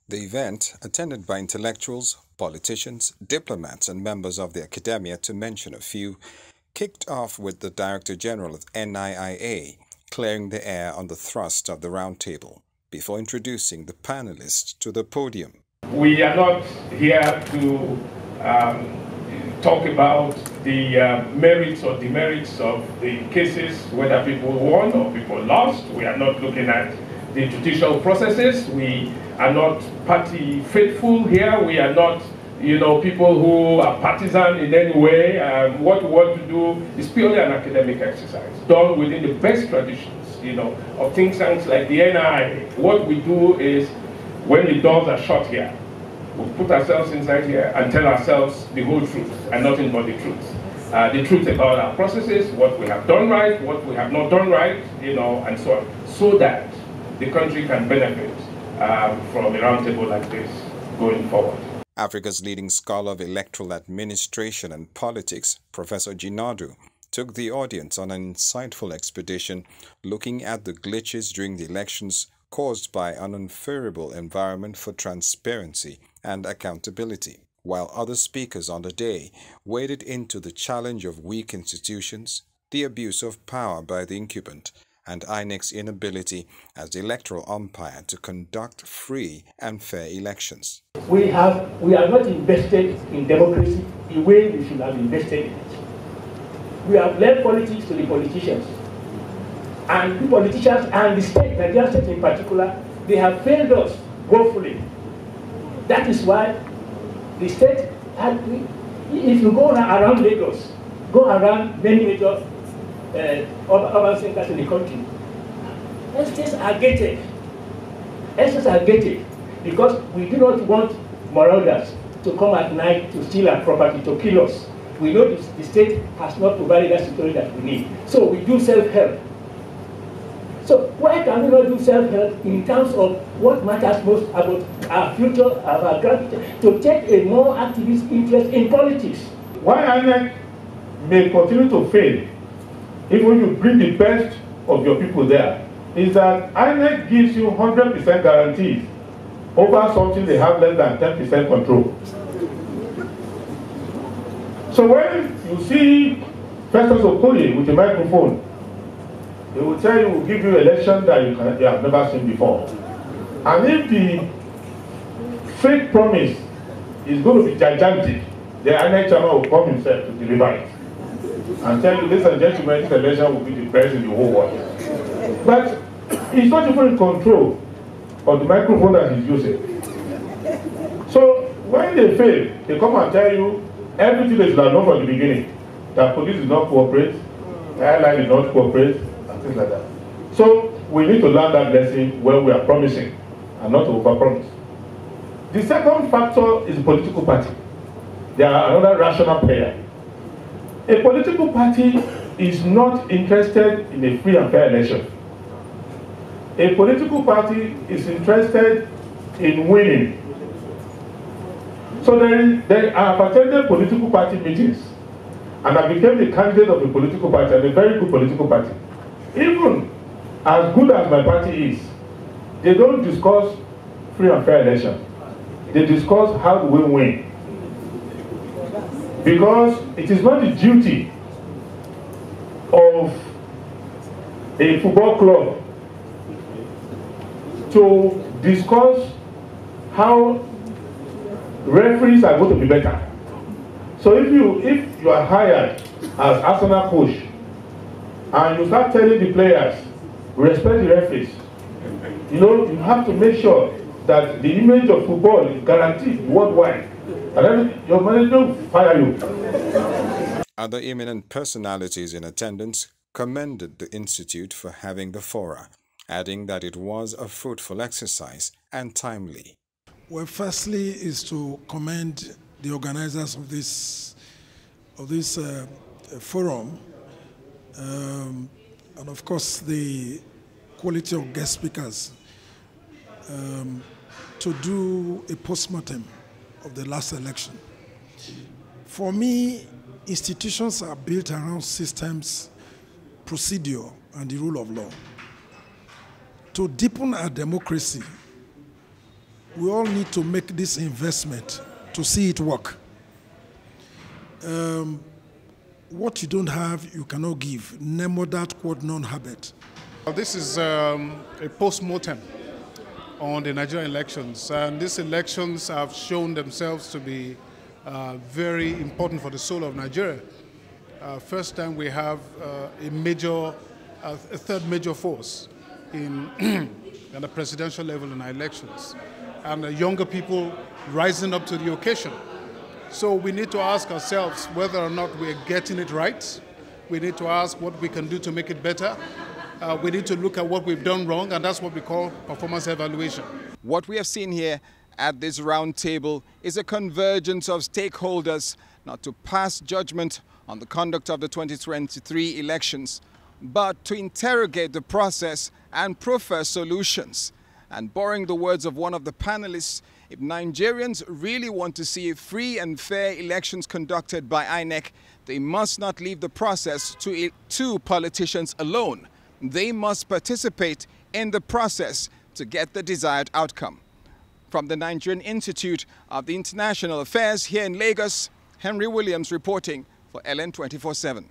The event, attended by intellectuals, politicians, diplomats and members of the academia to mention a few, kicked off with the Director General of NIIA clearing the air on the thrust of the roundtable before introducing the panelists to the podium. We are not here to talk about the merits or demerits of the cases, whether people won or people lost. We are not looking at the judicial processes. We are not party faithful here. We are not, people who are partisan in any way. What we want to do is purely an academic exercise, done within the best traditions, of think tanks like the NIA. What we do is, when the doors are shut here, we put ourselves inside here and tell ourselves the whole truth and nothing but the truth. The truth about our processes, what we have done right, what we have not done right, and so on, so that the country can benefit from a roundtable like this going forward. Africa's leading scholar of electoral administration and politics, Professor Jinadu, took the audience on an insightful expedition looking at the glitches during the elections caused by an unfavorable environment for transparency and accountability, while other speakers on the day waded into the challenge of weak institutions, the abuse of power by the incumbent, and INEC's inability as the electoral umpire to conduct free and fair elections. We are not invested in democracy the way we should have invested in it. We have left politics to the politicians. And the politicians and the state, Nigerian state in particular, they have failed us woefully. That is why the state, if you go around Lagos, go around many major urban centers in the country, estates are gated. Estates are gated because we do not want marauders to come at night to steal our property, to kill us. We know the state has not provided that security that we need. So we do self-help. So why can we not do self-help in terms of what matters most about our future, our grandchildren, to take a more activist interest in politics? Why INEC may continue to fail, even if you bring the best of your people there, is that INEC gives you 100% guarantees over something they have less than 10% control. So when you see Festus Okoye with a microphone, they will tell you, will give you election that you have never seen before. And if the fake promise is going to be gigantic, the INEC chairman will come himself to deliver it and tell you, ladies and gentlemen, this election will be the best in the whole world. But he's not even in control of the microphone that he's using. So when they fail, they come and tell you everything is known from the beginning. That police did not cooperate, the airline did not cooperate, and things like that. So we need to learn that lesson when we are promising and not overpromise. The second factor is the political party. They are another rational player. A political party is not interested in a free and fair election. A political party is interested in winning. So I have attended political party meetings and I became the candidate of a political party, and a very good political party. Even as good as my party is, they don't discuss free and fair election. They discuss how do we win. Because it is not the duty of a football club to discuss how referees are going to be better. So if you are hired as Arsenal coach and you start telling the players, respect the referees, you have to make sure that the image of football is guaranteed worldwide. And then your manager will fire you. Other eminent personalities in attendance commended the Institute for having the fora, adding that it was a fruitful exercise and timely. Well, firstly is to commend the organizers of this forum, and of course the quality of guest speakers, to do a postmortem of the last election. For me, institutions are built around systems, procedure, and the rule of law. To deepen our democracy, we all need to make this investment to see it work. What you don't have, you cannot give. Nemo dat quod non habet. This is a post-mortem on the Nigerian elections, and these elections have shown themselves to be very important for the soul of Nigeria. First time we have a third major force at the presidential level in our elections, and younger people rising up to the occasion. So we need to ask ourselves whether or not we're getting it right. We need to ask what we can do to make it better. We need to look at what we've done wrong, and that's what we call performance evaluation. What we have seen here at this roundtable is a convergence of stakeholders not to pass judgment on the conduct of the 2023 elections, but to interrogate the process and proffer solutions. And borrowing the words of one of the panelists, if Nigerians really want to see free and fair elections conducted by INEC, they must not leave the process to politicians alone. They must participate in the process to get the desired outcome. From the Nigerian Institute of the International Affairs here in Lagos, Henry Williams reporting for LN 24/7.